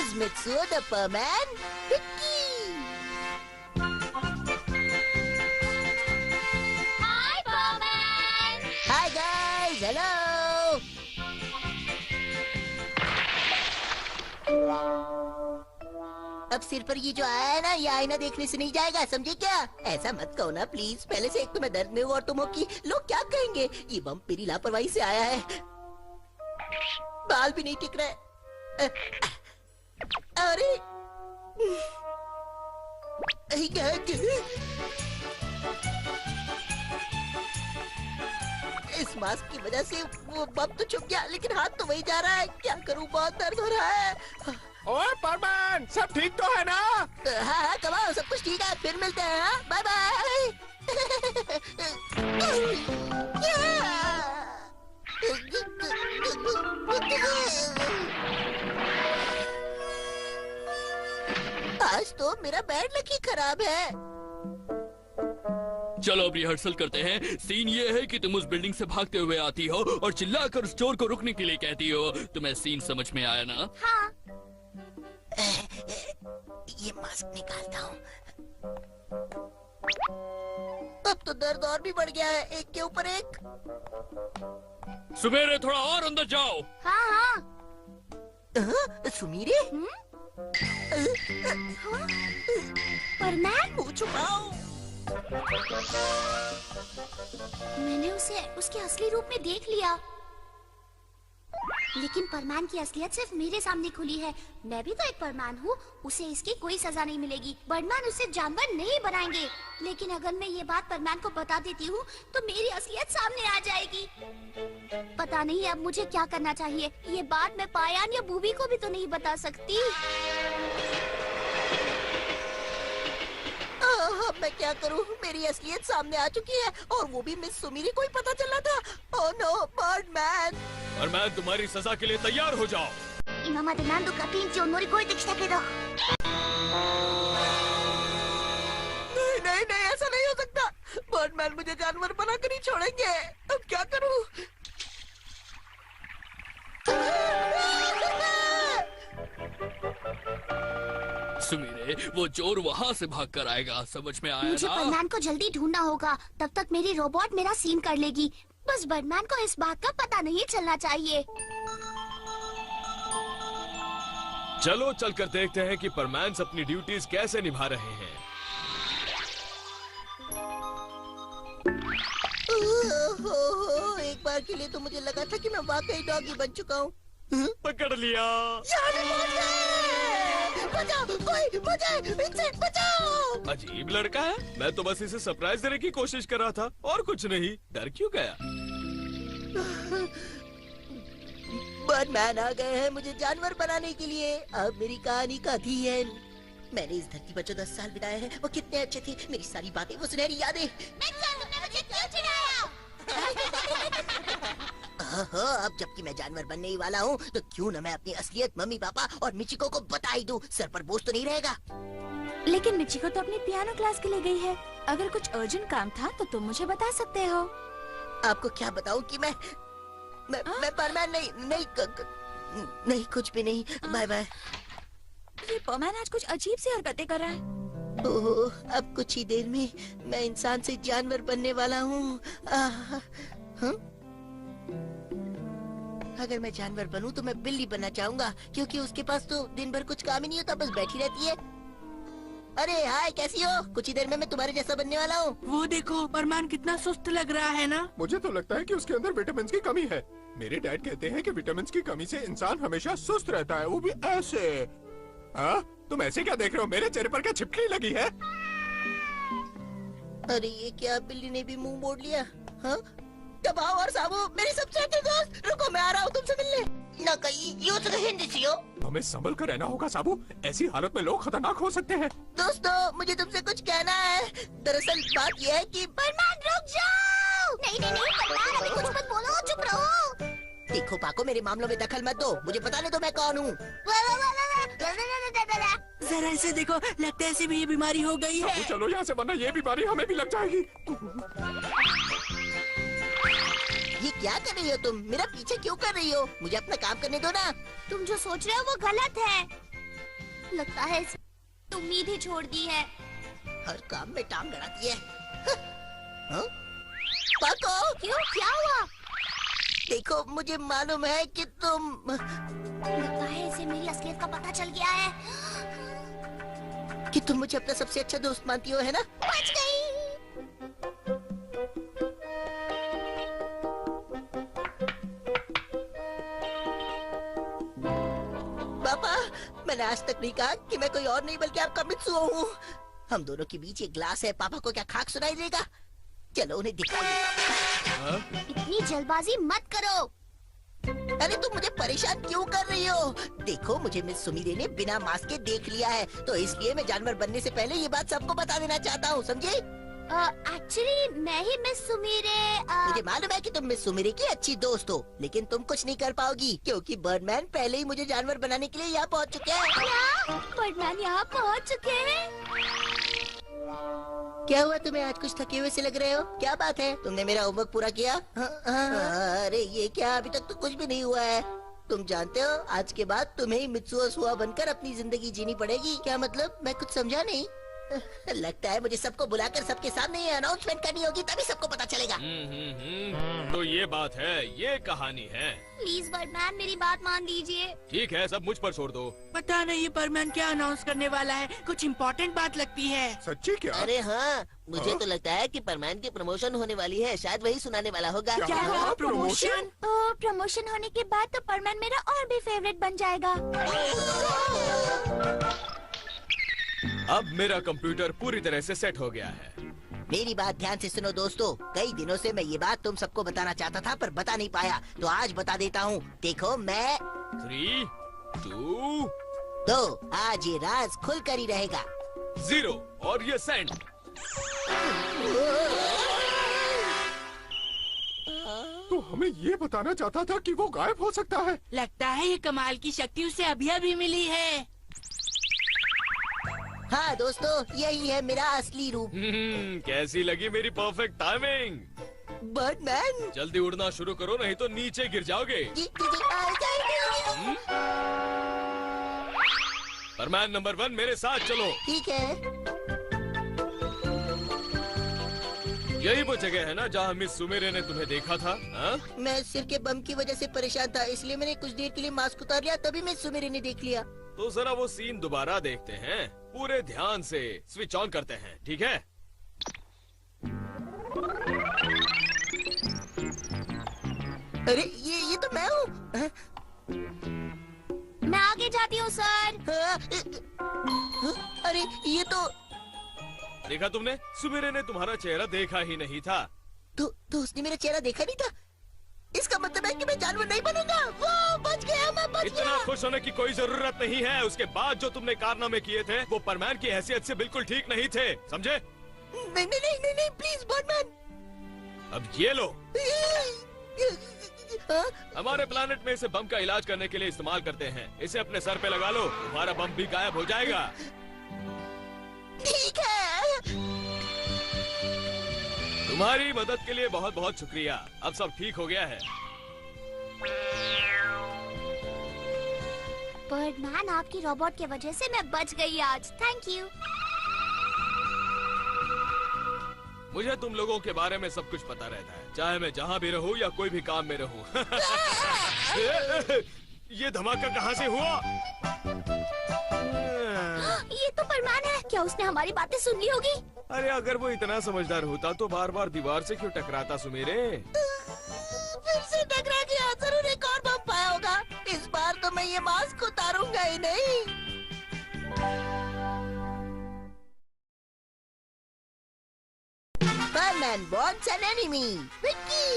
is Mitsuo the Perman. Hi, Perman! Hi guys, hello. अब सिर पर ये जो आया है ना, ये आईना देखने से नहीं जाएगा, समझे क्या? ऐसा मत कहो ना प्लीज। पहले से एक तो मैं दर्द में हूँ और तुम हो कि लोग क्या कहेंगे। ये बम मेरी लापरवाही से आया है। बाल भी नहीं टिक रहे। अरे इस मास्क की वजह से वो बम तो छुप गया, लेकिन हाथ तो वही जा रहा है। क्या करूं, बहुत दर्द हो रहा है। ओए परमान, सब ठीक तो है ना? हाँ हाँ कमाओ, सब कुछ ठीक है। फिर मिलते हैं। हाँ बाय बाय। आज तो मेरा बैड लक ही खराब है। चलो अब रिहर्सल करते हैं। सीन ये है कि तुम उस बिल्डिंग से भागते हुए आती हो और चिल्लाकर स्टोर को रुकने के लिए कहती हो। तुम्हें सीन समझ में आया ना? हाँ। ये मास्क निकालता हूँ। अब तो दर्द और भी बढ़ गया है, एक के ऊपर एक। सुमेरे, थोड़ा और अंदर जाओ। हाँ हाँ। सुमीरे? हाँ? परमान? मुँह छुपाओ। मैंने उसे उसके असली रूप में देख लिया, लेकिन परमान की असलियत सिर्फ मेरे सामने खुली है। मैं भी तो एक परमान हूँ, उसे इसकी कोई सजा नहीं मिलेगी। बर्डमैन उसे जानवर नहीं बनाएंगे। लेकिन अगर मैं ये बात परमान को बता देती हूँ तो मेरी असलियत सामने आ जाएगी। पता नहीं अब मुझे क्या करना चाहिए। ये बात मैं पायान या बूबी को भी तो नहीं बता सकती। अब मैं क्या करूं? मेरी असलियत सामने आ चुकी है और वो भी मिस सुमीरी को ही पता चला था। Oh no, Birdman! बर्डमैन, तुम्हारी सजा के लिए तैयार हो जाओ। 今まで何度かピンチを乗り越えてきたけど。 नहीं नहीं नहीं, ऐसा नहीं हो सकता। बर्डमैन मुझे जानवर बनाकर ही छोड़ेंगे। अब क्या करूं? सुमीरे, वो चोर वहाँ से भाग कर आएगा, समझ में आया मुझे ना? बर्डमैन को जल्दी ढूंढना होगा, तब तक मेरी रोबोट मेरा सीन कर लेगी। बस बर्डमैन को इस बात का पता नहीं चलना चाहिए। चलो चलकर देखते हैं कि परमैन्स अपनी ड्यूटीज कैसे निभा रहे हैं। एक बार के लिए तो मुझे लगा था कि मैं वाकई डॉगी बन चुका हूँ। पकड़ लिया। बचाओ, कोई मुझे इनसे बचाओ। अजीब लड़का है। मैं तो बस इसे सरप्राइज देने की कोशिश कर रहा था और कुछ नहीं। डर क्यों गया? बर्डमैन आ गए हैं मुझे जानवर बनाने के लिए। अब मेरी कहानी का दी है। मैंने इस धरती पर 14 साल बिताए हैं, वो कितने अच्छे थे। मेरी सारी बातें, वो सुनहरी यादें। तुमने मुझे क्यों चिढ़ाया? अब जबकि मैं जानवर बनने ही वाला हूँ, तो क्यों न मैं अपनी असलियत मम्मी पापा और मिचिको को बता ही दूं। सर पर बोझ तो नहीं रहेगा। लेकिन मिचिको तो अपनी पियानो क्लास के लिए गई है। अगर कुछ अर्जेंट काम था तो तुम मुझे बता सकते हो। आपको क्या बताऊं कि मैं परमैन नहीं कुछ भी नहीं। Bye bye. ये परमैन आज कुछ अजीब सी हरकतें कर रहा है। ओह, अब कुछ ही देर में मैं इंसान से जानवर बनने वाला हूँ। अगर मैं जानवर बनूं तो मैं बिल्ली बनना चाहूंगा, क्योंकि उसके पास तो दिन भर कुछ काम ही नहीं होता, बस बैठी रहती है। अरे हाय, कैसी हो? कुछ ही देर में मैं तुम्हारे जैसा बनने वाला हूँ। वो देखो, परमान कितना सुस्त लग रहा है ना। मुझे तो लगता है कि उसके अंदर विटामिन की कमी है। मेरे डैड कहते हैं कि विटामिन की कमी से इंसान हमेशा सुस्त रहता है, वो भी ऐसे। हाँ? तुम ऐसे क्या देख रहे हो? मेरे चेहरे पर क्या छिपकली लगी है? अरे ये क्या, बिल्ली ने भी मुंह मोड़ लिया। हाँ? दबाओ और साबू, मेरी सबसे अच्छी दोस्त। रुको, मैं आ रहा हूँ तुमसे मिलने। ना कहीं हमें संभल कर रहना होगा साबू। ऐसी हालत में लोग खतरनाक हो सकते हैं। दोस्तों, मुझे तुमसे कुछ कहना है। दरअसल बात यह है कि परमान रुक जाओ। नहीं नहीं नहीं परमान, अभी कुछ मत बोलो, चुप रहो। देखो पाको, मेरे मामलों में दखल मत दो। मुझे पता नहीं तो मैं कौन हूँ। जरा इसे देखो, लगता है इसे भी ये बीमारी हो गई है। चलो यहाँ से, वरना ये बीमारी हमें भी लग जाएगी। ये क्या कर रही हो तुम? मेरा पीछे क्यों कर रही हो? मुझे अपना काम करने दो ना। तुम जो सोच रहे हो वो गलत है। लगता है इसने उम्मीद ही छोड़ दी है। हर काम में टांग अड़ाती है। हाँ? पाको, क्यों, क्या हुआ? देखो मुझे मालूम है कि तुम लगता है इसे मेरी असलियत का पता चल गया है। मुझे अपना सबसे अच्छा दोस्त मानती हो, है ना? बच गई। पापा, मैंने आज तक नहीं कहा कि मैं कोई और नहीं बल्कि आपका मित्सुओ हूँ। हम दोनों के बीच एक ग्लास है। पापा को क्या खाक सुनाई देगा? चलो उन्हें दिखाओ। इतनी जल्दबाजी मत करो। अरे तुम मुझे परेशान क्यों कर रही हो? देखो मुझे मिस सुमीरे ने बिना मास्क के देख लिया है, तो इसलिए मैं जानवर बनने से पहले ये बात सबको बता देना चाहता हूँ, समझे? एक्चुअली मैं ही मिस सुमीरे। मुझे मालूम है कि तुम मिस सुमीरे की अच्छी दोस्त हो, लेकिन तुम कुछ नहीं कर पाओगी क्योंकि बर्डमैन पहले ही मुझे जानवर बनाने के लिए यहाँ पहुँच चुके हैं। क्या? बर्डमैन यहाँ पहुँच चुके हैं? क्या हुआ, तुम्हें आज कुछ थके हुए से लग रहे हो? क्या बात है? तुमने मेरा होमवर्क पूरा किया? अरे ये क्या, अभी तक तो कुछ भी नहीं हुआ है। तुम जानते हो आज के बाद तुम्हें ही मित्सुओ सुआ बनकर अपनी जिंदगी जीनी पड़ेगी। क्या मतलब? मैं कुछ समझा नहीं। लगता है मुझे सबको बुलाकर सबके सामने ये अनाउंसमेंट करनी होगी, तभी सबको पता चलेगा। तो ये बात है, ये कहानी है। प्लीज बर्डमैन मेरी बात मान लीजिए। ठीक है, सब मुझ पर छोड़ दो। पता नहीं ये बर्डमैन क्या अनाउंस करने वाला है, कुछ इम्पोर्टेंट बात लगती है। सच्ची क्या? अरे हाँ, मुझे तो लगता है कि परमैन की प्रमोशन होने वाली है, शायद वही सुनाने वाला होगा। क्या हुआ? प्रमोशन? प्रमोशन होने के बाद तो परमैन मेरा और भी फेवरेट बन जाएगा। अब मेरा कंप्यूटर पूरी तरह से सेट हो गया है। मेरी बात ध्यान से सुनो दोस्तों, कई दिनों से मैं ये बात तुम सबको बताना चाहता था पर बता नहीं पाया, तो आज बता देता हूँ। देखो मैं 3, 2, तो आज ये राज खुल कर ही रहेगा। 0 और ये सेंड। तो हमें ये बताना चाहता था कि वो गायब हो सकता है। लगता है ये कमाल की शक्ति उसे अभी अभी मिली है। हाँ दोस्तों, यही है मेरा असली रूप। कैसी लगी मेरी परफेक्ट टाइमिंग? बर्डमैन जल्दी उड़ना शुरू करो, नहीं तो नीचे गिर जाओगे। परमैन नंबर 1 मेरे साथ चलो। ठीक है। यही वो जगह है ना जहाँ मिस सुमेरे ने तुम्हें देखा था? हा? मैं सिर के बम की वजह से परेशान था, इसलिए मैंने कुछ देर के लिए मास्क उतार लिया, तभी मिस सुमेरे ने देख लिया। तो जरा वो सीन दोबारा देखते हैं, पूरे ध्यान से स्विच ऑन करते हैं, ठीक है? अरे ये तो मैं हूँ। मैं आगे जाती हूँ सर। अरे ये तो देखा तुमने? सुमेरे ने तुम्हारा चेहरा देखा ही नहीं था। तो उसने मेरा चेहरा देखा नहीं था? इसका मतलब है कि मैं जानवर नहीं बनूंगा। वो बच गया, मैं बच गया। इतना खुश होने की कोई जरूरत नहीं है। उसके बाद जो तुमने कारनामे किए थे वो परमैन की हैसियत से बिल्कुल ठीक नहीं थे, समझे? नहीं नहीं नहीं नहीं, नहीं प्लीज बर्डमैन। अब ये लो, हमारे प्लानेट में इसे बम का इलाज करने के लिए इस्तेमाल करते हैं। इसे अपने सर पे लगा लो, तुम्हारा बम भी गायब हो जाएगा। ठीक है। तुम्हारी मदद के लिए बहुत बहुत शुक्रिया। अब सब ठीक हो गया है। बर्डमैन, आपकी रोबोट की वजह से मैं बच गई आज। Thank you. मुझे तुम लोगों के बारे में सब कुछ पता रहता है, चाहे मैं जहाँ भी रहूँ या कोई भी काम में रहूँ। ये धमाका कहाँ से हुआ? ये तो परमान है। क्या उसने हमारी बातें सुन ली होगी? अरे अगर वो इतना समझदार होता तो बार बार दीवार से क्यों टकराता सुमेरे? फिर से टकरा गया, जरूर एक और बम पाया होगा। इस बार तो मैं ये मास्क उतारूंगा ही नहीं। Birdman wants an enemy, Vicky.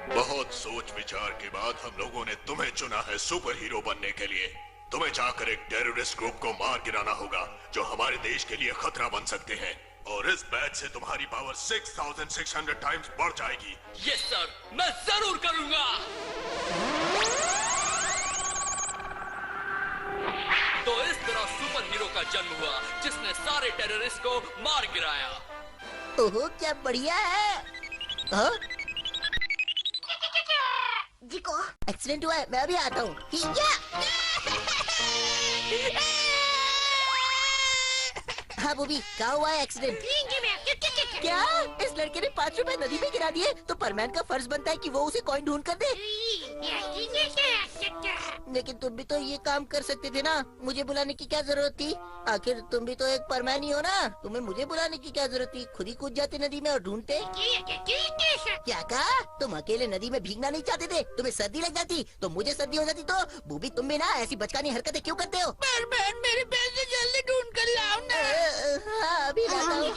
बहुत सोच विचार के बाद हम लोगों ने तुम्हें चुना है सुपर हीरो बनने के लिए। तुम्हें जाकर एक टेररिस्ट ग्रुप को मार गिराना होगा जो हमारे देश के लिए खतरा बन सकते हैं, और इस बैच से तुम्हारी पावर 6600 टाइम्स बढ़ जाएगी। यस सर, मैं जरूर करूंगा। तो इस तरह सुपर हीरो का जन्म हुआ जिसने सारे टेररिस्ट को मार गिराया। ओहो क्या बढ़िया है। हाँ? जी को। एक्सीडेंट हुआ है, मैं अभी आता हूँ। हाँ बूबी, क्या हुआ है एक्सीडेंट? क्या इस लड़के ने 5 रुपए नदी में गिरा दिए? तो परमैन का फर्ज बनता है कि वो उसे कॉइन ढूंढ कर दे। लेकिन तुम भी तो ये काम कर सकते थे ना, मुझे बुलाने की क्या जरूरत थी? आखिर तुम भी तो एक परमैन ही हो ना, तुम्हें मुझे बुलाने की क्या जरूरत थी? खुद ही कूद जाते नदी में और ढूंढते। क्या कहा? तुम अकेले नदी में भीगना नहीं चाहते थे? तुम्हें सर्दी लग जाती तो मुझे सर्दी हो जाती तो? बूबी तुम भी ना ऐसी बचकानी हरकतें क्यों करते हो? परमैन मेरे पैसे जल्दी ढूंढ कर लाओ ना। हाँ अभी लाता हूँ।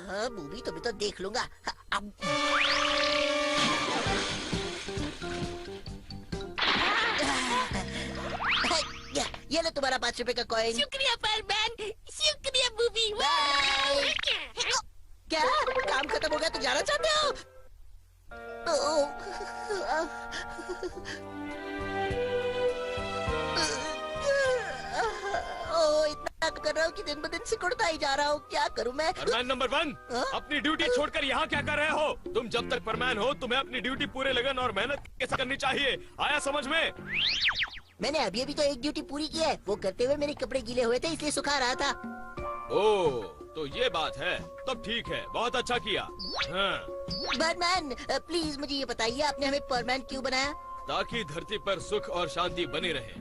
हाँ बूबी तुम्हें तो देख लूंगा। अब ये लो तुम्हारा 5 रुपए का कॉइन। शुक्रिया परमैन, शुक्रिया बूबी। क्या काम खत्म हो गया तो जाना चाहते हो? इतना कर रहा हूँ कि दिन ब दिन सिकुड़ता ही जा रहा हूँ। क्या करूँ मैं? परमैन नंबर 1, अपनी ड्यूटी छोड़कर यहाँ क्या कर रहे हो? तुम जब तक परमैन हो तुम्हें अपनी ड्यूटी पूरे लगन और मेहनत के साथ करनी चाहिए। आया समझ में? मैंने अभी तो एक ड्यूटी पूरी की है। वो करते हुए मेरे कपड़े गीले हुए थे इसलिए सुखा रहा था। ओह तो ये बात है, तब ठीक है, बहुत अच्छा किया। हाँ। बैटमैन प्लीज मुझे ये बताइए, आपने हमें परमैन क्यों बनाया? ताकि धरती पर सुख और शांति बनी रहे।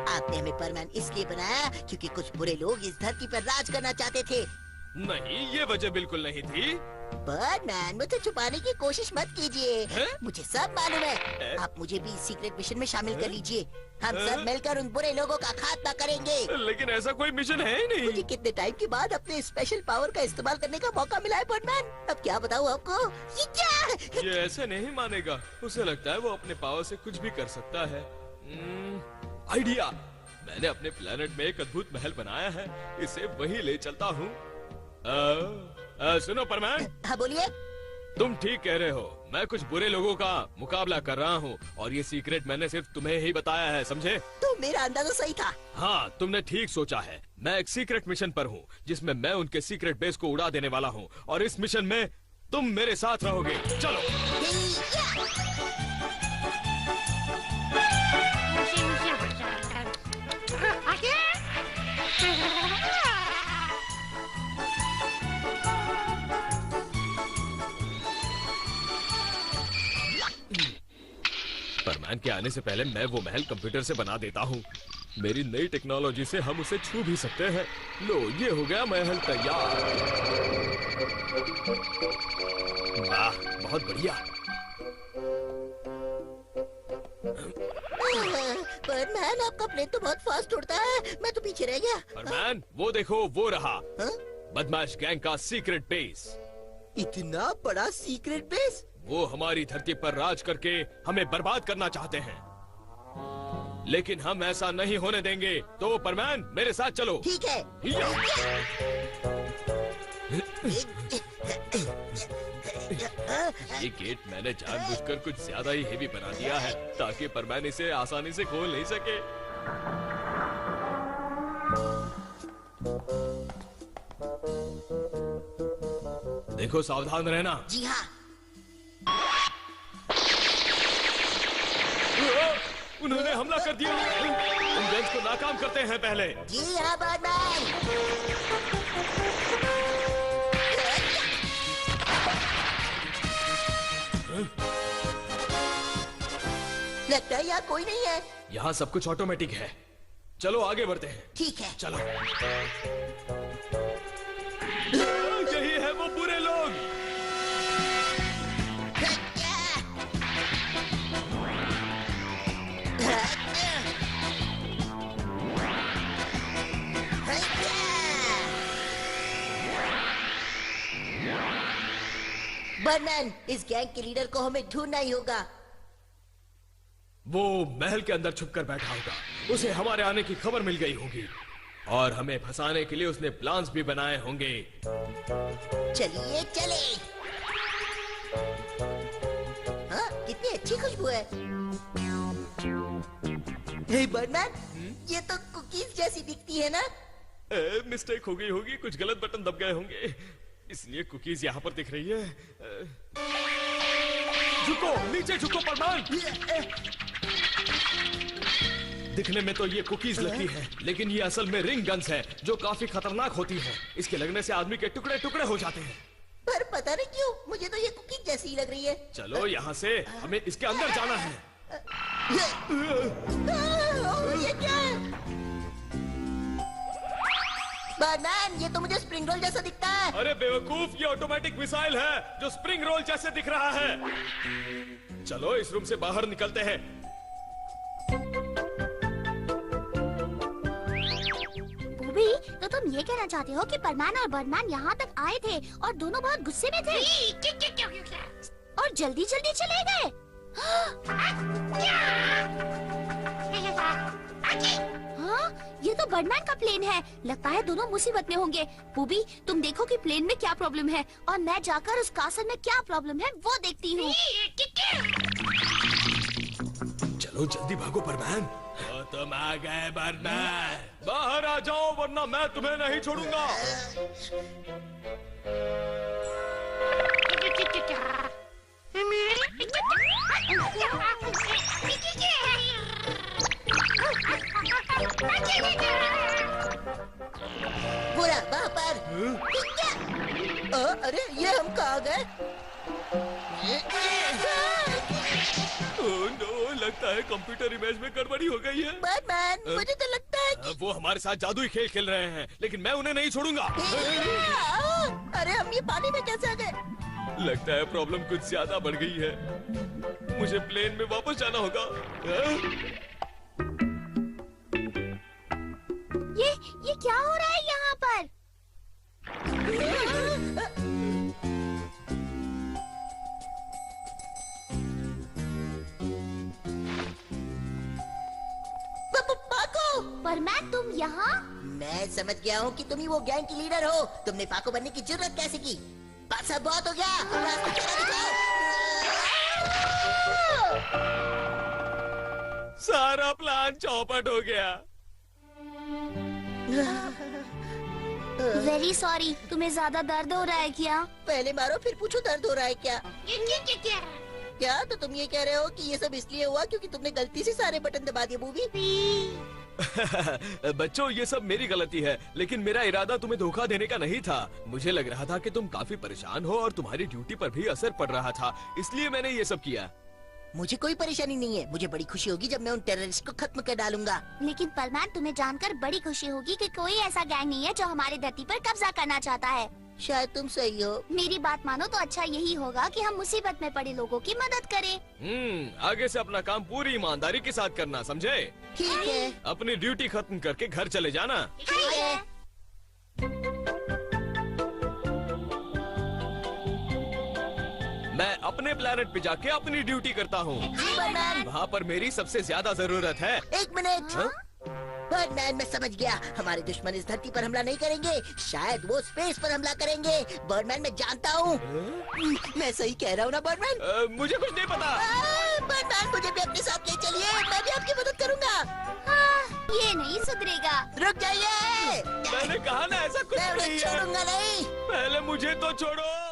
आपने हमें परमैन इसलिए बनाया क्योंकि कुछ बुरे लोग इस धरती पर राज करना चाहते थे। नहीं, ये वजह बिल्कुल नहीं थी। बर्डमैन मुझे छुपाने की कोशिश मत कीजिए, मुझे सब मालूम है। आप मुझे भी सीक्रेट मिशन में शामिल कर लीजिए। हम सब मिलकर उन बुरे लोगों का खात्मा करेंगे। लेकिन ऐसा कोई मिशन है ही नहीं। मुझे कितने टाइम के बाद अपने स्पेशल पावर का इस्तेमाल करने का मौका मिला है बर्डमैन। अब क्या बताऊँ आपको? ये क्या? ये ऐसे नहीं मानेगा। उसे लगता है वो अपने पावर से कुछ भी कर सकता है। आइडिया, मैंने अपने प्लेनेट में एक अद्भुत महल बनाया है, इसे वहीं ले चलता हूँ। सुनो परमैन। हाँ बोलिए। तुम ठीक कह रहे हो, मैं कुछ बुरे लोगों का मुकाबला कर रहा हूँ और ये सीक्रेट मैंने सिर्फ तुम्हें ही बताया है, समझे? तो मेरा अंदाजा सही था। हाँ, तुमने ठीक सोचा है। मैं एक सीक्रेट मिशन पर हूँ जिसमें मैं उनके सीक्रेट बेस को उड़ा देने वाला हूँ और इस मिशन में तुम मेरे साथ रहोगे। चलो। परमैन के आने से पहले मैं वो महल कंप्यूटर से बना देता हूँ। मेरी नई टेक्नोलॉजी से हम उसे छू भी सकते हैं। लो, ये हो गया महल तैयार। वाह, बहुत बढ़िया। परमैन आपका प्लेन तो बहुत फास्ट उड़ता है, मैं तो पीछे रह गया। परमैन, वो देखो, वो रहा बदमाश गैंग का सीक्रेट बेस। इतना बड़ा सीक्रेट बेस? वो हमारी धरती पर राज करके हमें बर्बाद करना चाहते हैं, लेकिन हम ऐसा नहीं होने देंगे। तो परमैन मेरे साथ चलो। ठीक है। ये गेट मैंने जानबूझकर कुछ ज्यादा ही हेवी बना दिया है ताकि परमैन इसे आसानी से खोल नहीं सके। देखो, सावधान रहना। जी हाँ। उन्होंने हमला कर दिया। उन गन्स को नाकाम करते हैं पहले। जी हाँ बैटमैन। लगता है यहाँ कोई नहीं है। यहाँ सब कुछ ऑटोमेटिक है। चलो आगे बढ़ते हैं। ठीक है। चलो। यही है वो बुरे लोग। बर्डमैन, इस गैंग के लीडर को हमें ढूंढना ही होगा। वो महल के अंदर छुपकर बैठा होगा। उसे हमारे आने की खबर मिल गई होगी और हमें फंसाने के लिए उसने प्लान्स भी बनाए होंगे। चलिए चले। हाँ, कितनी अच्छी खुशबू है। हे बर्डमैन, ये तो कुकीज जैसी दिखती है ना? मिस्टेक हो गई होगी, कुछ गलत बटन दब गए होंगे, इसलिए कुकीज यहाँ पर दिख रही है। नीचे झुको परमान। दिखने में तो ये कुकीज लगती है, लेकिन ये असल में रिंग गन्स है जो काफी खतरनाक होती है। इसके लगने से आदमी के टुकड़े टुकड़े हो जाते हैं। पर पता नहीं क्यों मुझे तो ये कुकी जैसी ही लग रही है। चलो यहाँ से हमें इसके अंदर जाना है। ये क्या है? बर्डमैन, ये तो मुझे स्प्रिंग रोल जैसा दिखता है। अरे बेवकूफ, ये ऑटोमेटिक मिसाइल है जो स्प्रिंग रोल जैसे दिख रहा है। चलो इस रूम से बाहर निकलते हैं। बूबी, तो तुम ये कहना चाहते हो कि परमान और बर्डमैन यहाँ तक आए थे और दोनों बहुत गुस्से में थे और जल्दी जल्दी चले गए। हाँ, ये तो बर्डमैन का प्लेन है। लगता है दोनों मुसीबत में होंगे। बूबी, तुम देखो कि प्लेन में क्या प्रॉब्लम है और मैं जाकर उस कासल में क्या प्रॉब्लम है वो देखती हूँ। चलो जल्दी भागो बर्डमैन। तो तुम आ गए बर्डमैन, बाहर आ जाओ वरना मैं तुम्हें नहीं छोड़ूंगा। बुरा वहाँ पर। अरे ये हम कहाँ गए? ओह नो, लगता है कंप्यूटर इमेज में गड़बड़ी हो गई है। बर्डमैन, मुझे तो लगता है कि वो हमारे साथ जादुई खेल खेल रहे हैं, लेकिन मैं उन्हें नहीं छोड़ूंगा। अरे हम ये पानी में कैसे आ गए? लगता है प्रॉब्लम कुछ ज्यादा बढ़ गई है। मुझे प्लेन में वापस जाना होगा। ये क्या हो रहा है यहाँ पर? पाको, परमैन तुम यहाँ? मैं समझ गया हूँ कि तुम ही वो गैंग की लीडर हो। तुमने पाको बनने की जरूरत कैसे की? बस अब बहुत हो गया, अब रास्ता चला दिखाओ। सारा प्लान चौपट हो गया। वेरी सॉरी, तुम्हें ज्यादा दर्द हो रहा है क्या? पहले मारो फिर पूछो दर्द हो रहा है क्या? क्या तो तुम ये कह रहे हो कि ये सब इसलिए हुआ क्योंकि तुमने गलती से सारे बटन दबा दिए बूबी? बच्चों, ये सब मेरी गलती है, लेकिन मेरा इरादा तुम्हें धोखा देने का नहीं था। मुझे लग रहा था कि तुम काफी परेशान हो और तुम्हारी ड्यूटी पर भी असर पड़ रहा था, इसलिए मैंने ये सब किया। मुझे कोई परेशानी नहीं है। मुझे बड़ी खुशी होगी जब मैं उन टेररिस्ट को खत्म कर डालूंगा। लेकिन परमैन, तुम्हें जानकर बड़ी खुशी होगी कि कोई ऐसा गैंग नहीं है जो हमारी धरती पर कब्जा करना चाहता है। शायद तुम सही हो। मेरी बात मानो तो अच्छा यही होगा कि हम मुसीबत में पड़े लोगों की मदद करें। आगे से अपना काम पूरी ईमानदारी के साथ करना, समझे? ठीक है। अपनी ड्यूटी खत्म करके घर चले जाना। ठीक है। मैं अपने प्लेनेट पे जाके अपनी ड्यूटी करता हूँ। वहाँ पर मेरी सबसे ज्यादा जरूरत है। एक मिनट। बर्डमैन, मैं समझ गया। हमारे दुश्मन इस धरती पर हमला नहीं करेंगे, शायद वो स्पेस पर हमला करेंगे। बर्डमैन, मैं जानता हूँ। मैं सही कह रहा हूँ ना बर्डमैन? मुझे कुछ नहीं पता। बर्डमैन, मुझे भी अपने साथ ले चलिए, मैं भी आपकी मदद करूँगा। ये नहीं सुधरेगा। रुक जाइए। मैंने कहा ना ऐसा कुछ मैं उन्हें नहीं है। छोड़ूंगा नहीं। पहले मुझे तो छोड़ो।